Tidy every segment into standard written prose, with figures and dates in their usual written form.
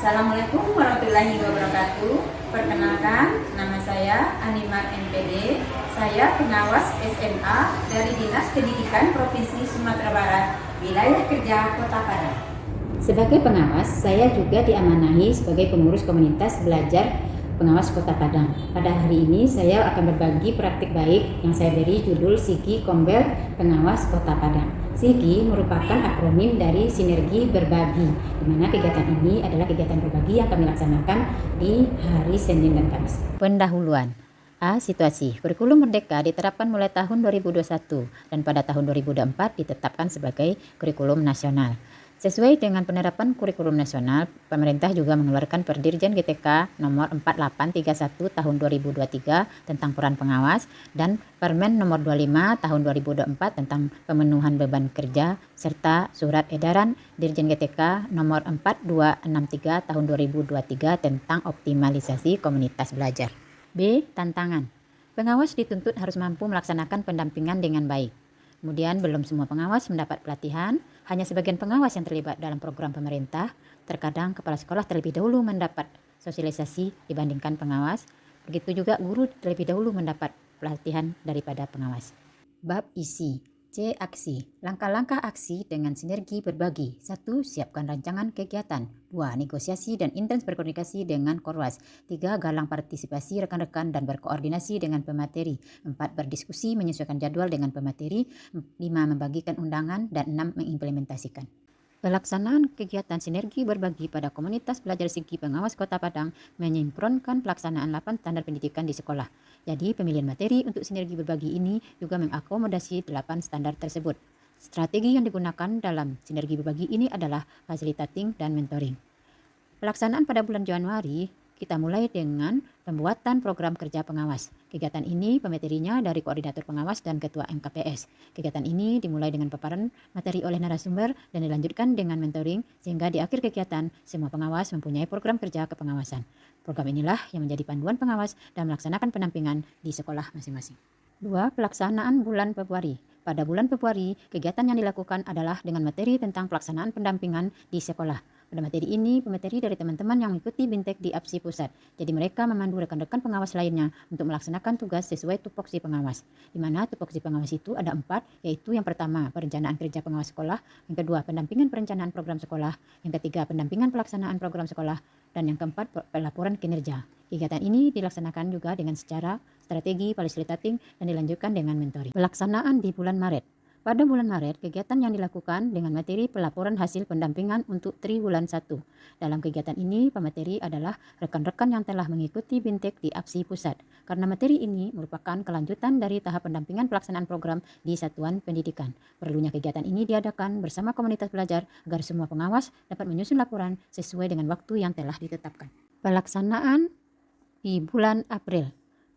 Assalamualaikum warahmatullahi wabarakatuh. Perkenalkan, nama saya Animar NPD. Saya pengawas SMA dari Dinas Pendidikan Provinsi Sumatera Barat, wilayah kerja Kota Padang. Sebagai pengawas, saya juga diamanahi sebagai pengurus komunitas belajar pengawas Kota Padang. Pada hari ini saya akan berbagi praktik baik yang saya beri judul Sigi Kombel Pengawas Kota Padang. Sigi merupakan akronim dari Sinergi Berbagi, di mana kegiatan ini adalah kegiatan berbagi yang kami laksanakan di hari Senin dan Kamis. Pendahuluan. A. Situasi. Kurikulum Merdeka diterapkan mulai tahun 2021 dan pada tahun 2024 ditetapkan sebagai kurikulum nasional. Sesuai dengan penerapan kurikulum nasional, pemerintah juga mengeluarkan Perdirjen GTK nomor 4831 tahun 2023 tentang peran pengawas dan Permen nomor 25 tahun 2024 tentang pemenuhan beban kerja serta surat edaran Dirjen GTK nomor 4263 tahun 2023 tentang optimalisasi komunitas belajar. B. Tantangan. Pengawas dituntut harus mampu melaksanakan pendampingan dengan baik. Kemudian belum semua pengawas mendapat pelatihan, hanya sebagian pengawas yang terlibat dalam program pemerintah. Terkadang kepala sekolah terlebih dahulu mendapat sosialisasi dibandingkan pengawas. Begitu juga guru terlebih dahulu mendapat pelatihan daripada pengawas. Bab isi. C. Aksi. Langkah-langkah aksi dengan sinergi berbagi. 1. Siapkan rancangan kegiatan. 2. Negosiasi dan intens berkomunikasi dengan Korwas. 3. Galang partisipasi rekan-rekan dan berkoordinasi dengan pemateri. 4. Berdiskusi menyesuaikan jadwal dengan pemateri. 5. Membagikan undangan. Dan 6. Mengimplementasikan. Pelaksanaan kegiatan sinergi berbagi pada komunitas belajar Sigi Pengawas Kota Padang menyinkronkan pelaksanaan 8 standar pendidikan di sekolah. Jadi pemilihan materi untuk sinergi berbagi ini juga mengakomodasi 8 standar tersebut. Strategi yang digunakan dalam sinergi berbagi ini adalah facilitating dan mentoring. Pelaksanaan pada bulan Januari kita mulai dengan pembuatan program kerja pengawas. Kegiatan ini pematerinya dari koordinator pengawas dan ketua MKPS. Kegiatan ini dimulai dengan paparan materi oleh narasumber dan dilanjutkan dengan mentoring sehingga di akhir kegiatan semua pengawas mempunyai program kerja kepengawasan. Program inilah yang menjadi panduan pengawas dan melaksanakan pendampingan di sekolah masing-masing. 2. Pelaksanaan bulan Februari. Pada bulan Februari, kegiatan yang dilakukan adalah dengan materi tentang pelaksanaan pendampingan di sekolah. Pada materi ini, pemateri dari teman-teman yang mengikuti BINTEK di APSI Pusat. Jadi mereka memandu rekan-rekan pengawas lainnya untuk melaksanakan tugas sesuai tupoksi pengawas. Di mana tupoksi pengawas itu ada 4, yaitu yang pertama, perencanaan kerja pengawas sekolah. Yang kedua, pendampingan perencanaan program sekolah. Yang ketiga, pendampingan pelaksanaan program sekolah. Dan yang keempat, pelaporan kinerja. Kegiatan ini dilaksanakan juga dengan secara strategi, facilitating, dan dilanjutkan dengan mentoring. Pelaksanaan di bulan Maret. Pada bulan Maret, kegiatan yang dilakukan dengan materi pelaporan hasil pendampingan untuk triwulan 1. Dalam kegiatan ini, pemateri adalah rekan-rekan yang telah mengikuti BINTEK di APSI Pusat. Karena materi ini merupakan kelanjutan dari tahap pendampingan pelaksanaan program di satuan pendidikan. Perlunya kegiatan ini diadakan bersama komunitas belajar agar semua pengawas dapat menyusun laporan sesuai dengan waktu yang telah ditetapkan. Pelaksanaan di bulan April.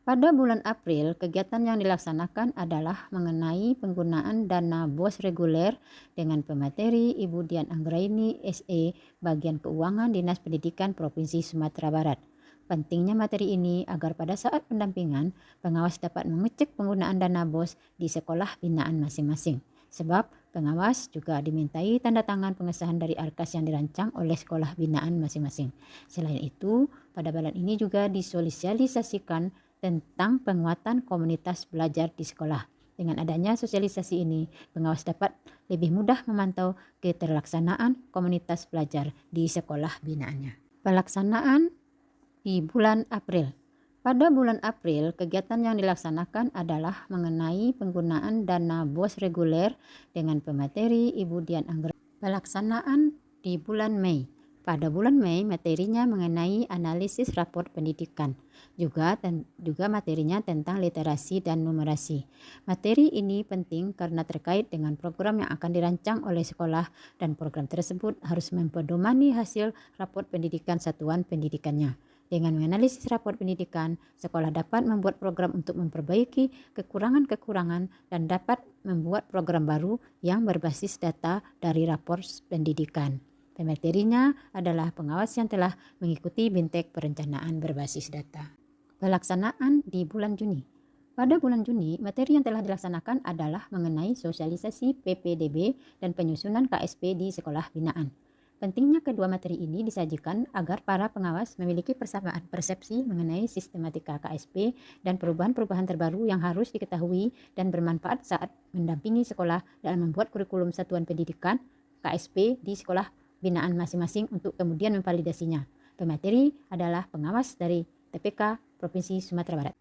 Pada bulan April, kegiatan yang dilaksanakan adalah mengenai penggunaan dana BOS reguler dengan pemateri Ibu Dian Anggraini SE, Bagian Keuangan Dinas Pendidikan Provinsi Sumatera Barat. Pentingnya materi ini agar pada saat pendampingan, pengawas dapat mengecek penggunaan dana BOS di sekolah binaan masing-masing. Sebab pengawas juga dimintai tanda tangan pengesahan dari arkas yang dirancang oleh sekolah binaan masing-masing. Selain itu, pada bulan ini juga disosialisasikan tentang penguatan komunitas belajar di sekolah. Dengan adanya sosialisasi ini, pengawas dapat lebih mudah memantau keterlaksanaan komunitas belajar di sekolah binaannya. Pelaksanaan di bulan April. Pada bulan April, kegiatan yang dilaksanakan adalah mengenai penggunaan dana BOS reguler dengan pemateri Ibu Dian Anggraini. Pelaksanaan di bulan Mei. Pada bulan Mei, materinya mengenai analisis rapor pendidikan. Juga materinya tentang literasi dan numerasi. Materi ini penting karena terkait dengan program yang akan dirancang oleh sekolah dan program tersebut harus mempedomani hasil rapor pendidikan satuan pendidikannya. Dengan menganalisis rapor pendidikan, sekolah dapat membuat program untuk memperbaiki kekurangan-kekurangan dan dapat membuat program baru yang berbasis data dari rapor pendidikan. Pematerinya adalah pengawas yang telah mengikuti BINTEK perencanaan berbasis data. Pelaksanaan di bulan Juni. Pada bulan Juni, materi yang telah dilaksanakan adalah mengenai sosialisasi PPDB dan penyusunan KSP di sekolah binaan. Pentingnya kedua materi ini disajikan agar para pengawas memiliki persamaan persepsi mengenai sistematika KSP dan perubahan-perubahan terbaru yang harus diketahui dan bermanfaat saat mendampingi sekolah dalam membuat kurikulum satuan pendidikan KSP di sekolah binaan masing-masing untuk kemudian memvalidasinya. Pemateri adalah pengawas dari TPK Provinsi Sumatera Barat.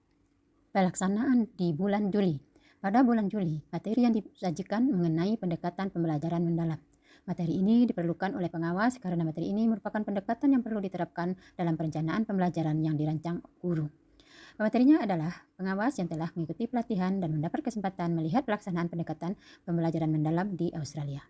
Pelaksanaan di bulan Juli. Pada bulan Juli, materi yang disajikan mengenai pendekatan pembelajaran mendalam. Materi ini diperlukan oleh pengawas karena materi ini merupakan pendekatan yang perlu diterapkan dalam perencanaan pembelajaran yang dirancang guru. Pematerinya adalah pengawas yang telah mengikuti pelatihan dan mendapat kesempatan melihat pelaksanaan pendekatan pembelajaran mendalam di Australia.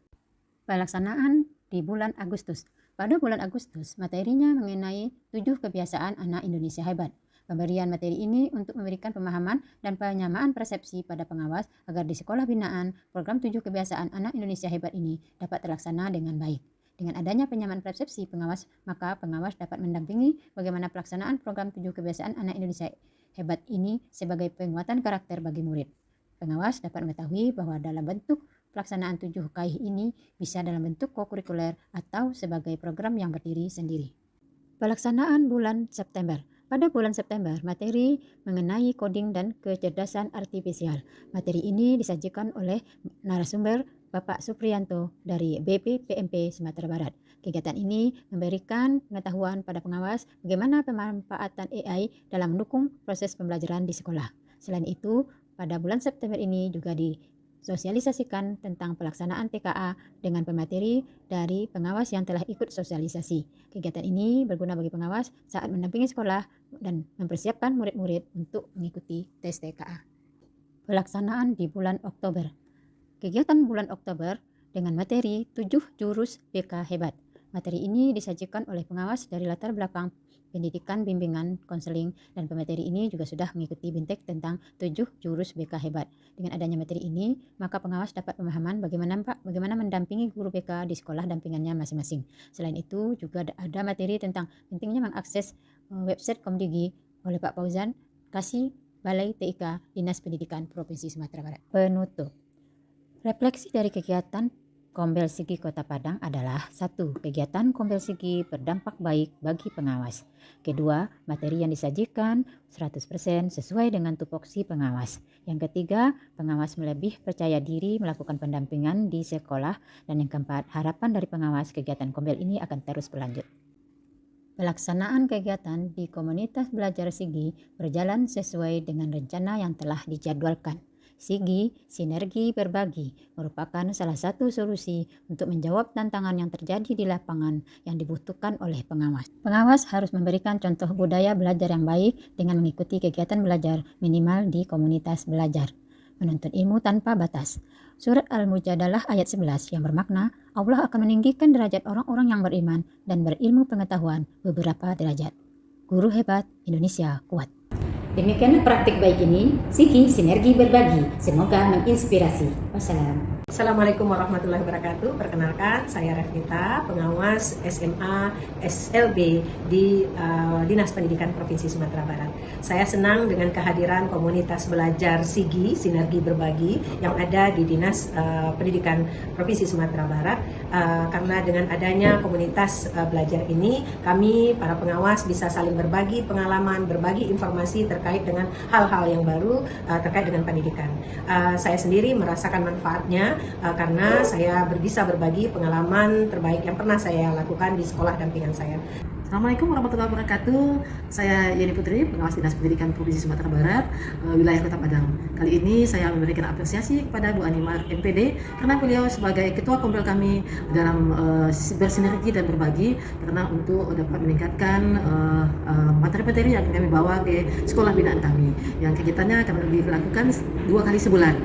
Pelaksanaan di bulan Agustus. Pada bulan Agustus, materinya mengenai 7 kebiasaan anak Indonesia hebat. Pemberian materi ini untuk memberikan pemahaman dan penyamaan persepsi pada pengawas agar di sekolah binaan, program 7 kebiasaan anak Indonesia hebat ini dapat terlaksana dengan baik. Dengan adanya penyamaan persepsi pengawas, maka pengawas dapat mendampingi bagaimana pelaksanaan program 7 kebiasaan anak Indonesia hebat ini sebagai penguatan karakter bagi murid. Pengawas dapat mengetahui bahwa dalam bentuk pelaksanaan 7 KAIH ini bisa dalam bentuk kokurikuler atau sebagai program yang berdiri sendiri. Pelaksanaan bulan September. Pada bulan September, materi mengenai coding dan kecerdasan artifisial. Materi ini disajikan oleh narasumber Bapak Supriyanto dari BPPMP Sumatera Barat. Kegiatan ini memberikan pengetahuan pada pengawas bagaimana pemanfaatan AI dalam mendukung proses pembelajaran di sekolah. Selain itu, pada bulan September ini juga disosialisasikan tentang pelaksanaan TKA dengan pemateri dari pengawas yang telah ikut sosialisasi. Kegiatan ini berguna bagi pengawas saat mendampingi sekolah dan mempersiapkan murid-murid untuk mengikuti tes TKA. Pelaksanaan di bulan Oktober. Kegiatan bulan Oktober dengan materi 7 jurus BK hebat. Materi ini disajikan oleh pengawas dari latar belakang pendidikan, bimbingan, konseling, dan pemateri ini juga sudah mengikuti bintek tentang 7 jurus BK hebat. Dengan adanya materi ini, maka pengawas dapat pemahaman bagaimana mendampingi guru BK di sekolah dampingannya masing-masing. Selain itu, juga ada materi tentang pentingnya mengakses website Komdigi oleh Pak Fauzan, Kasih Balai TIK Dinas Pendidikan Provinsi Sumatera Barat. Penutup. Refleksi dari kegiatan Kombel Sigi Kota Padang adalah 1. Kegiatan Kombel Sigi berdampak baik bagi pengawas. Kedua, materi yang disajikan 100% sesuai dengan tupoksi pengawas. Yang ketiga, pengawas lebih percaya diri melakukan pendampingan di sekolah. Dan yang keempat, harapan dari pengawas kegiatan Kombel ini akan terus berlanjut. Pelaksanaan kegiatan di komunitas belajar Sigi berjalan sesuai dengan rencana yang telah dijadwalkan. Sigi, sinergi berbagi, merupakan salah satu solusi untuk menjawab tantangan yang terjadi di lapangan yang dibutuhkan oleh pengawas. Pengawas harus memberikan contoh budaya belajar yang baik dengan mengikuti kegiatan belajar minimal di komunitas belajar. Menuntut ilmu tanpa batas. Surat Al-Mujadalah ayat 11 yang bermakna Allah akan meninggikan derajat orang-orang yang beriman dan berilmu pengetahuan beberapa derajat. Guru hebat, Indonesia kuat. Demikianlah praktik baik ini, Sigi sinergi berbagi. Semoga menginspirasi. Wassalam. Assalamualaikum warahmatullahi wabarakatuh. Perkenalkan, saya Revita, pengawas SMA SLB di Dinas Pendidikan Provinsi Sumatera Barat. Saya senang dengan kehadiran komunitas belajar Sigi, Sinergi Berbagi, yang ada di Dinas Pendidikan Provinsi Sumatera Barat. Karena dengan adanya komunitas belajar ini, kami para pengawas bisa saling berbagi pengalaman, berbagi informasi terkait dengan hal-hal yang baru terkait dengan pendidikan. Saya sendiri merasakan manfaatnya karena saya bisa berbagi pengalaman terbaik yang pernah saya lakukan di sekolah dampingan saya. Assalamualaikum warahmatullahi wabarakatuh. Saya Yeni Putri, pengawas Dinas Pendidikan Provinsi Sumatera Barat, wilayah Kota Padang. Kali ini saya memberikan apresiasi kepada Bu Animar MPD karena beliau sebagai ketua kombel kami dalam bersinergi dan berbagi karena untuk dapat meningkatkan materi-materi yang kami bawa ke sekolah binaan kami. Yang kegiatannya akan dilakukan 2 kali sebulan.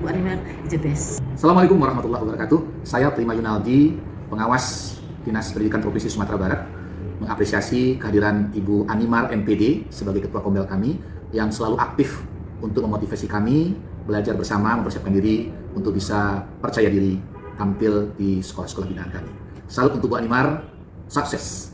Bu Animar, IJPS. Assalamualaikum warahmatullahi wabarakatuh. Saya Prima Yunaldi, pengawas Dinas Pendidikan Provinsi Sumatera Barat, mengapresiasi kehadiran Ibu Animar MPD sebagai ketua kombel kami yang selalu aktif untuk memotivasi kami belajar bersama, mempersiapkan diri untuk bisa percaya diri tampil di sekolah-sekolah binaan kami. Salut untuk Bu Animar, sukses!